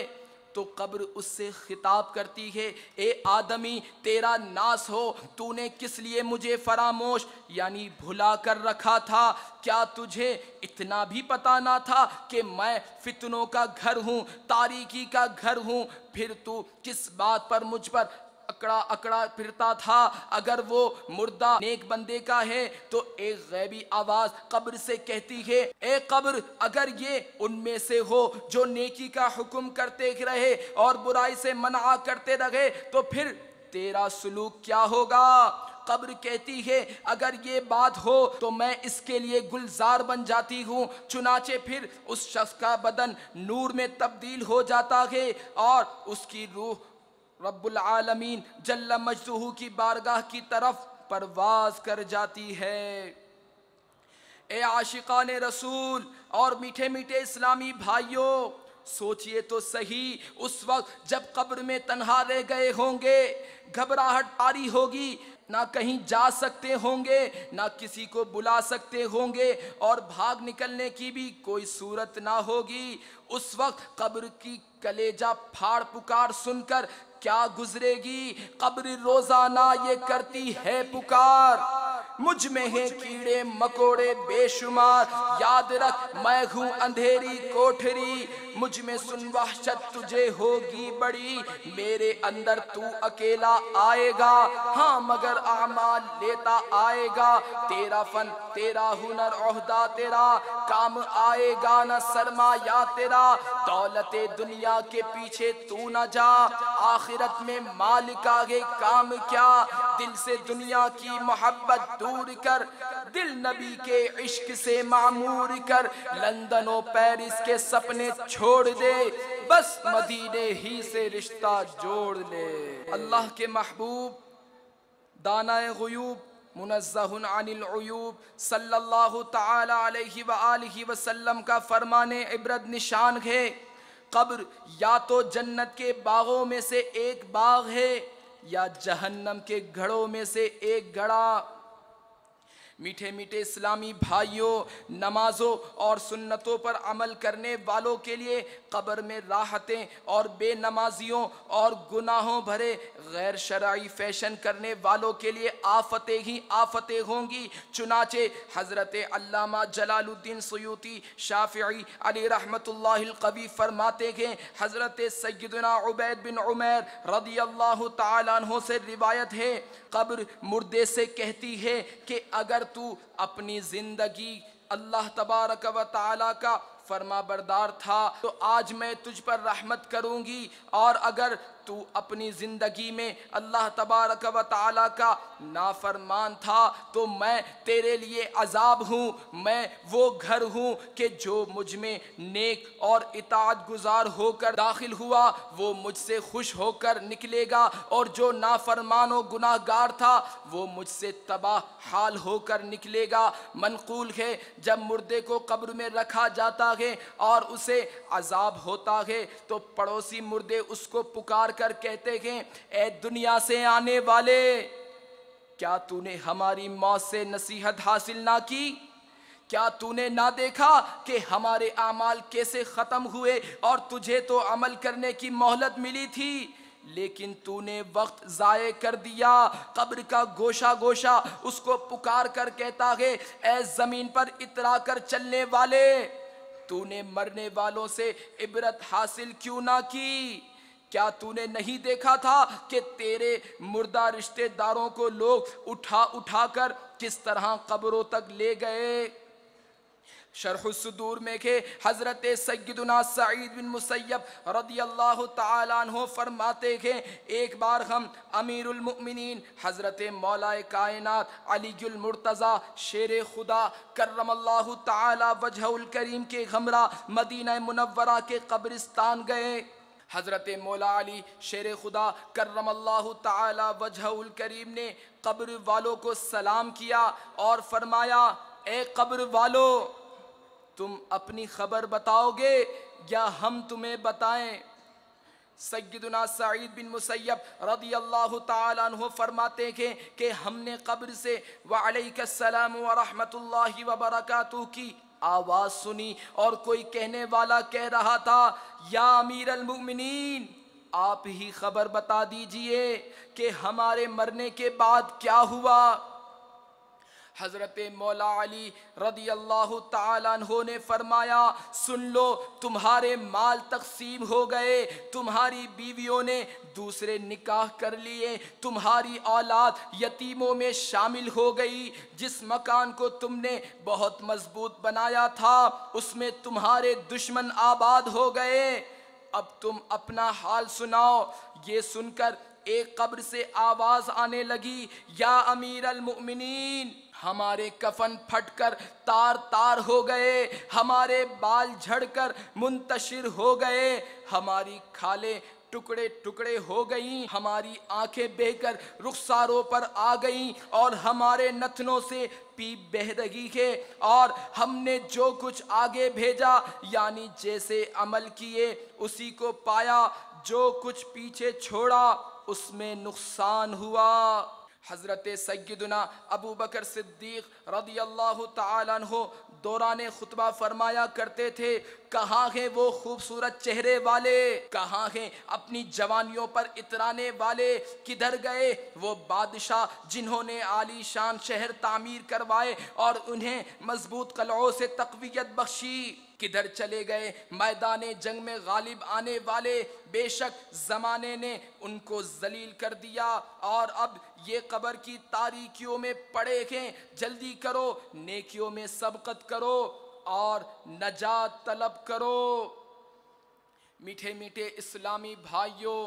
تو قبر اس سے خطاب کرتی ہے، اے آدمی تیرا ناس ہو، تو نے کس لیے مجھے فراموش یعنی بھلا کر رکھا تھا؟ کیا تجھے اتنا بھی پتا نہ تھا کہ میں فتنوں کا گھر ہوں، تاریکی کا گھر ہوں؟ پھر تو کس بات پر مجھ پر اکڑا پھرتا تھا؟ اگر وہ مردہ نیک بندے کا ہے تو ایک غیبی آواز قبر سے کہتی ہے، اے قبر اگر یہ ان میں سے ہو جو نیکی کا حکم کرتے رہے اور برائی سے منع کرتے رہے تو پھر تیرا سلوک کیا ہوگا؟ قبر کہتی ہے اگر یہ بات ہو تو میں اس کے لیے گلزار بن جاتی ہوں، چنانچہ پھر اس شخص کا بدن نور میں تبدیل ہو جاتا ہے اور اس کی روح رب العالمین جل مجدہ کی بارگاہ کی طرف پرواز کر جاتی ہے۔ اے عاشقان رسول اور میٹھے میٹھے اسلامی بھائیوں، سوچئے تو صحیح، اس وقت جب قبر میں تنہا رہ گئے ہوں گے، گھبراہٹ طاری ہوگی، نہ کہیں جا سکتے ہوں گے، نہ کسی کو بلا سکتے ہوں گے اور بھاگ نکلنے کی بھی کوئی صورت نہ ہوگی، اس وقت قبر کی کلیجہ پھاڑ پکار سن کر کیا گزرے گی؟ قبر روزانہ یہ کرتی ہے پکار، مجھ میں ہیں کیڑے مکوڑے بے شمار، یاد رکھ میں ہوں اندھیری کوٹھری، مجھ میں سن وحشت تجھے ہوگی بڑی، میرے اندر تو اکیلا آئے گا، ہاں مگر اعمال لیتا آئے گا، تیرا فن تیرا ہنر عہدہ تیرا، کام آئے گا نہ سرمایہ تیرا، دولت دنیا کے پیچھے تو نہ جا، آخرت میں مال کا یہ کام کیا، دل سے دنیا کی محبت دور کر، دل نبی کے عشق سے معمور کر، لندن و پیرس کے سپنے چھوڑ دے، بس مدینے ہی سے رشتہ جوڑ لے۔ اللہ کے محبوب دانائے غیوب منزہ عن العیوب صلی اللہ تعالی علیہ وآلہ وسلم کا فرمان عبرت نشان ہے، قبر یا تو جنت کے باغوں میں سے ایک باغ ہے یا جہنم کے گھڑوں میں سے ایک گھڑا۔ میٹھے میٹھے اسلامی بھائیوں، نمازوں اور سنتوں پر عمل کرنے والوں کے لیے قبر میں راحتیں اور بے نمازیوں اور گناہوں بھرے غیر شرعی فیشن کرنے والوں کے لیے آفتیں ہی آفتیں ہوں گی، چنانچہ حضرت علامہ جلال الدین سیوطی شافعی علی رحمت اللہ القوی فرماتے ہیں، حضرت سیدنا عبید بن عمیر رضی اللہ تعالیٰ عنہ سے روایت ہے، قبر مردے سے کہتی ہے کہ اگر تو اپنی زندگی اللہ تبارک و تعالیٰ کا فرما بردار تھا تو آج میں تجھ پر رحمت کروں گی، اور اگر تو اپنی زندگی میں اللہ تبارک و تعالیٰ کا نافرمان تھا تو میں تیرے لیے عذاب ہوں، میں وہ گھر ہوں کہ جو مجھ میں نیک اور اطاعت گزار ہو کر داخل ہوا وہ مجھ سے خوش ہو کر نکلے گا، اور جو نافرمان و گناہ گار تھا وہ مجھ سے تباہ حال ہو کر نکلے گا۔ منقول ہے جب مردے کو قبر میں رکھا جاتا ہے اور اسے عذاب ہوتا ہے تو پڑوسی مردے اس کو پکار کر کہتے ہیں، اے دنیا سے آنے والے، کیا تو نے ہماری موت سے نصیحت حاصل نہ کی؟ کیا تو نے نہ دیکھا کہ ہمارے اعمال کیسے ختم ہوئے اور تجھے تو عمل کرنے کی مہلت ملی تھی، لیکن تو نے وقت ضائع کر دیا۔ قبر کا گوشہ گوشہ اس کو پکار کر کہتا ہے، اے زمین پر اترا کر چلنے والے، تو نے مرنے والوں سے عبرت حاصل کیوں نہ کی؟ کیا تو نے نہیں دیکھا تھا کہ تیرے مردہ رشتہ داروں کو لوگ اٹھا اٹھا کر کس طرح قبروں تک لے گئے؟ شرح الصدور میں کہ حضرت سیدنا سعید بن مسیب رضی اللہ تعالیٰ عنہ فرماتے ہیں، ایک بار ہم امیر المؤمنین حضرت مولا کائنات علی المرتضی شیر خدا کرم اللہ تعالی وجہ الکریم کے ہمراہ مدینہ منورہ کے قبرستان گئے۔ حضرت مولا علی شیر خدا کرم اللہ تعالی وجہ الکریم نے قبر والوں کو سلام کیا اور فرمایا، اے قبر والو، تم اپنی خبر بتاؤ گے یا ہم تمہیں بتائیں؟ سیدنا سعید بن مسیب رضی اللہ تعالیٰ عنہ فرماتے ہیں کہ ہم نے قبر سے وعلیک السلام ورحمت اللہ وبرکاتہ کی آواز سنی اور کوئی کہنے والا کہہ رہا تھا، یا امیر المؤمنین، آپ ہی خبر بتا دیجئے کہ ہمارے مرنے کے بعد کیا ہوا؟ حضرت مولا علی رضی اللہ تعالیٰ عنہ نے فرمایا، سن لو، تمہارے مال تقسیم ہو گئے، تمہاری بیویوں نے دوسرے نکاح کر لیے، تمہاری اولاد یتیموں میں شامل ہو گئی، جس مکان کو تم نے بہت مضبوط بنایا تھا اس میں تمہارے دشمن آباد ہو گئے، اب تم اپنا حال سناؤ۔ یہ سن کر ایک قبر سے آواز آنے لگی، یا امیر المؤمنین، ہمارے کفن پھٹ کر تار تار ہو گئے، ہمارے بال جھڑ کر منتشر ہو گئے، ہماری کھالیں ٹکڑے ٹکڑے ہو گئیں، ہماری آنکھیں بہہ کر رخساروں پر آ گئیں اور ہمارے نتنوں سے پیپ بہہ رہی ہے، اور ہم نے جو کچھ آگے بھیجا یعنی جیسے عمل کیے اسی کو پایا، جو کچھ پیچھے چھوڑا اس میں نقصان ہوا۔ حضرت سیدنا ابو بکر صدیق رضی اللہ تعالیٰ عنہ دوران خطبہ فرمایا کرتے تھے، کہاں ہیں وہ خوبصورت چہرے والے، کہاں ہیں اپنی جوانیوں پر اترانے والے، کدھر گئے وہ بادشاہ جنہوں نے عالی شان شہر تعمیر کروائے اور انہیں مضبوط قلعوں سے تقویت بخشی، کدھر چلے گئے میدان جنگ میں غالب آنے والے؟ بے شک زمانے نے ان کو ذلیل کر دیا، اور اب یہ قبر کی تاریکیوں میں پڑے ہیں، جلدی کرو، نیکیوں میں سبقت کرو اور نجات طلب کرو۔ میٹھے میٹھے اسلامی بھائیوں،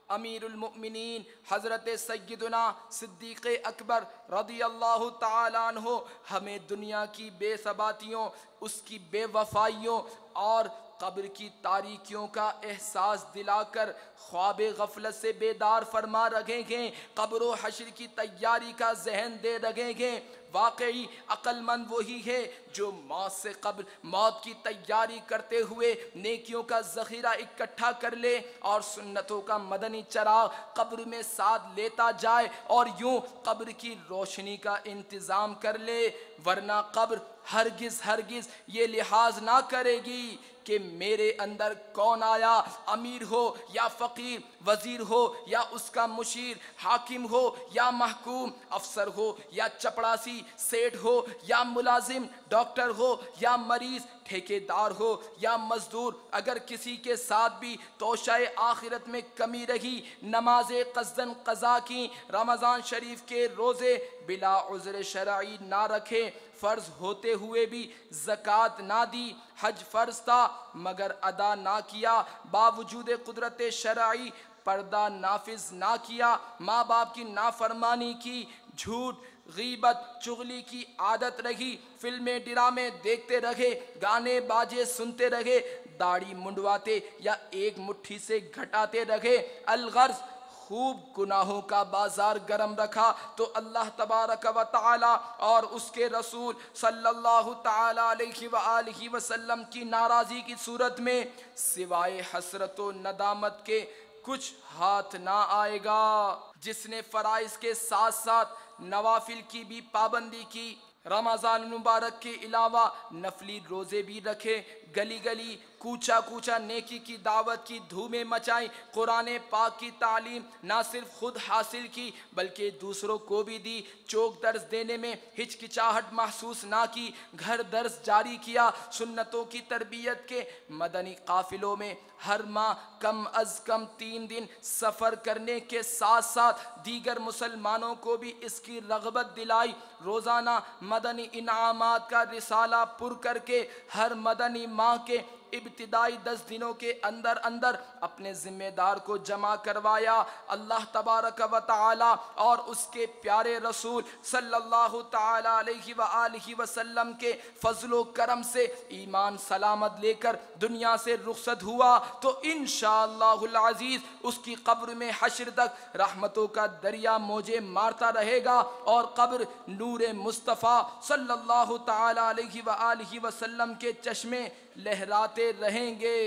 امیر المؤمنین حضرت سیدنا صدیق اکبر رضی اللہ تعالیٰ عنہ ہمیں دنیا کی بے ثباتیوں، اس کی بے وفائیوں اور قبر کی تاریکیوں کا احساس دلا کر خواب غفلت سے بیدار فرما رہے ہیں، قبر و حشر کی تیاری کا ذہن دے رہے ہیں۔ واقعی عقل مند وہی ہے جو موت سے قبل موت کی تیاری کرتے ہوئے نیکیوں کا ذخیرہ اکٹھا کر لے اور سنتوں کا مدنی چراغ قبر میں ساتھ لیتا جائے اور یوں قبر کی روشنی کا انتظام کر لے، ورنہ قبر ہرگز ہرگز یہ لحاظ نہ کرے گی کہ میرے اندر کون آیا، امیر ہو یا فقیر، وزیر ہو یا اس کا مشیر، حاکم ہو یا محکوم، افسر ہو یا چپڑاسی، سیٹھ ہو یا ملازم، ڈاکٹر ہو یا مریض، ٹھیکیدار ہو یا مزدور، اگر کسی کے ساتھ بھی توشہ آخرت میں کمی رہی، نماز قصداً قضا کی، رمضان شریف کے روزے بلا عذر شرعی نہ رکھے، فرض ہوتے ہوئے بھی زکوٰۃ نہ دی، حج فرض تھا مگر ادا نہ کیا، باوجود قدرت شرعی پردہ نافذ نہ کیا، ماں باپ کی نافرمانی کی، جھوٹ، غیبت، چغلی کی عادت رہی، فلمیں ڈرامے دیکھتے رہے، گانے باجے سنتے رہے، داڑھی منڈواتے یا ایک مٹھی سے گھٹاتے رہے، الغرض خوب گناہوں کا بازار گرم رکھا، تو اللہ تبارک و تعالی اور اس کے رسول صلی اللہ تعالی علیہ وآلہ وسلم کی ناراضی کی صورت میں سوائے حسرت و ندامت کے کچھ ہاتھ نہ آئے گا۔ جس نے فرائض کے ساتھ ساتھ نوافل کی بھی پابندی کی، رمضان مبارک کے علاوہ نفلی روزے بھی رکھے، گلی گلی کوچا کوچا نیکی کی دعوت کی دھومیں مچائیں، قرآن پاک کی تعلیم نہ صرف خود حاصل کی بلکہ دوسروں کو بھی دی، چوک درس دینے میں ہچکچاہٹ محسوس نہ کی، گھر درس جاری کیا، سنتوں کی تربیت کے مدنی قافلوں میں ہر ماہ کم از کم 3 دن سفر کرنے کے ساتھ ساتھ دیگر مسلمانوں کو بھی اس کی رغبت دلائی، روزانہ مدنی انعامات کا رسالہ پر کر کے ہر مدنی ماہ کے ابتدائی 10 دنوں کے اندر اندر اپنے ذمہ دار کو جمع کروایا۔ اللہ تبارک و تعالی اور اس کے پیارے رسول صلی اللہ تعالی علیہ وآلہ وسلم کے فضل و کرم سے ایمان سلامت لے کر دنیا سے رخصت ہوا تو انشاءاللہ العزیز اس کی قبر میں حشر تک رحمتوں کا دریا موجے مارتا رہے گا اور قبر نور مصطفیٰ صلی اللہ تعالی علیہ وآلہ وسلم کے چشمے لہراتے رہیں گے۔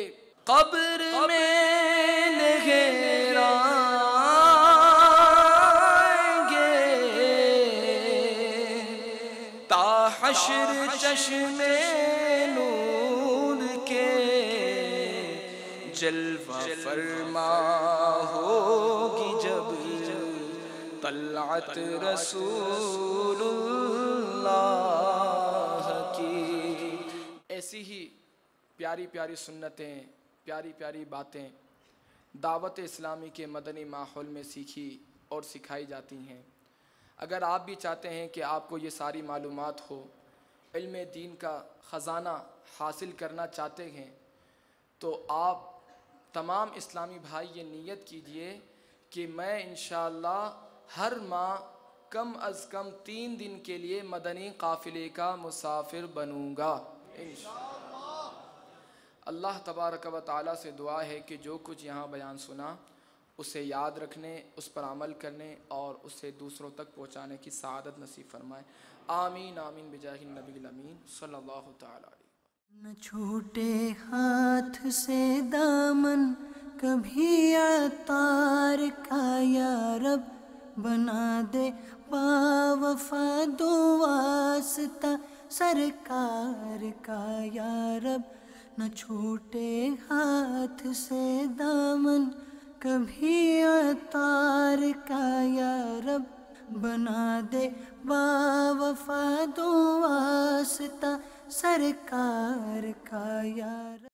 قبر میں لہرائیں گے تا حشر چشمے نور کے جلوہ فرما ہوگی جب طلعت رسول اللہ کی۔ ایسی ہی پیاری پیاری سنتیں، پیاری پیاری باتیں دعوت اسلامی کے مدنی ماحول میں سیکھی اور سکھائی جاتی ہیں۔ اگر آپ بھی چاہتے ہیں کہ آپ کو یہ ساری معلومات ہو، علم دین کا خزانہ حاصل کرنا چاہتے ہیں، تو آپ تمام اسلامی بھائی یہ نیت کیجئے کہ میں انشاءاللہ ہر ماہ کم از کم 3 دن کے لیے مدنی قافلے کا مسافر بنوں گا انشاءاللہ۔ اللہ تبارک و تعالیٰ سے دعا ہے کہ جو کچھ یہاں بیان سنا اسے یاد رکھنے، اس پر عمل کرنے اور اسے دوسروں تک پہنچانے کی سعادت نصیب فرمائے۔ آمین آمین بجاہ النبی الامین صلی اللہ تعالیٰ علیہ۔ نہ چھوٹے ہاتھ سے دامن کبھی عطار کا یا رب، بنا دے باوفا دو واسطہ سرکار کا یا رب۔ نہ چھوٹے ہاتھ سے دامن کبھی عطار کا یا رب، بنا دے باوفا دو واسطہ سرکار کا یا رب۔